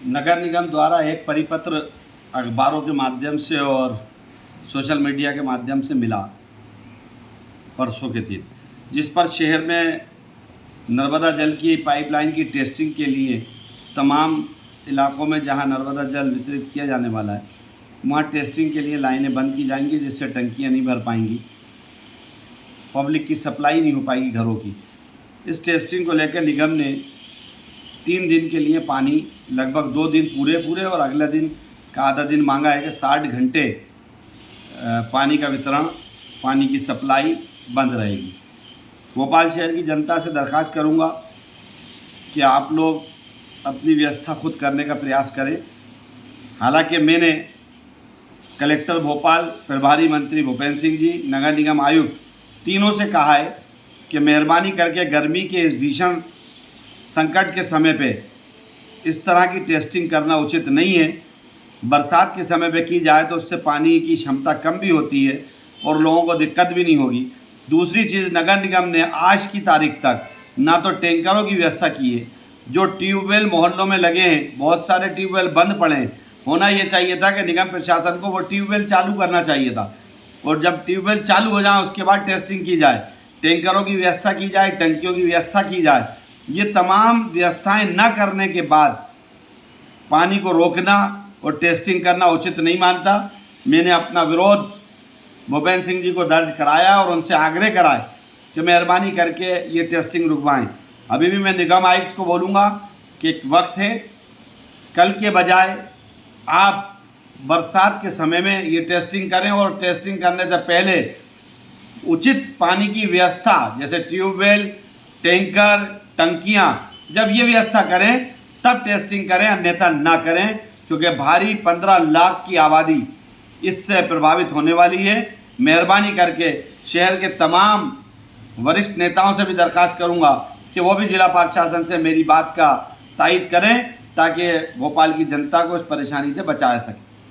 नगर निगम द्वारा एक परिपत्र अखबारों के माध्यम से और सोशल मीडिया के माध्यम से मिला परसों के दिन, जिस पर शहर में नर्मदा जल की पाइपलाइन की टेस्टिंग के लिए तमाम इलाकों में जहां नर्मदा जल वितरित किया जाने वाला है वहां टेस्टिंग के लिए लाइनें बंद की जाएंगी, जिससे टंकियां नहीं भर पाएंगी, पब्लिक की सप्लाई नहीं हो पाएगी घरों की। इस टेस्टिंग को लेकर निगम ने 3 दिन के लिए पानी, लगभग 2 दिन पूरे और अगला दिन का आधा दिन मांगा है कि 60 घंटे पानी का वितरण, पानी की सप्लाई बंद रहेगी। भोपाल शहर की जनता से दरख्वास्त करूंगा कि आप लोग अपनी व्यवस्था खुद करने का प्रयास करें। हालांकि मैंने कलेक्टर भोपाल, प्रभारी मंत्री भूपेंद्र सिंह जी, नगर निगम आयुक्त तीनों से कहा है कि मेहरबानी करके गर्मी के इस भीषण संकट के समय पे इस तरह की टेस्टिंग करना उचित नहीं है। बरसात के समय पे की जाए तो उससे पानी की क्षमता कम भी होती है और लोगों को दिक्कत भी नहीं होगी। दूसरी चीज़, नगर निगम ने आज की तारीख तक ना तो टैंकरों की व्यवस्था की है। जो ट्यूबवेल मोहल्लों में लगे हैं, बहुत सारे ट्यूबवेल बंद पड़े हैं। होना ये चाहिए था कि निगम प्रशासन को वो ट्यूबवेल चालू करना चाहिए था, और जब ट्यूबवेल चालू हो जाए उसके बाद टेस्टिंग की जाए, टैंकरों की व्यवस्था की जाए, टंकियों की व्यवस्था की जाए। ये तमाम व्यवस्थाएं न करने के बाद पानी को रोकना और टेस्टिंग करना उचित नहीं मानता। मैंने अपना विरोध भूपेंद्र सिंह जी को दर्ज कराया और उनसे आग्रह कराए कि मेहरबानी करके ये टेस्टिंग रुकवाएं। अभी भी मैं निगम आयुक्त को बोलूँगा कि एक वक्त है, कल के बजाय आप बरसात के समय में ये टेस्टिंग करें, और टेस्टिंग करने से पहले उचित पानी की व्यवस्था, जैसे ट्यूबवेल, टैंकर, टंकियां, जब ये व्यवस्था करें तब टेस्टिंग करें, अन्यथा ना करें, क्योंकि भारी 15 लाख की आबादी इससे प्रभावित होने वाली है। मेहरबानी करके शहर के तमाम वरिष्ठ नेताओं से भी दरख्वास्त करूंगा कि वो भी जिला प्रशासन से मेरी बात का तायद करें, ताकि भोपाल की जनता को इस परेशानी से बचा सके।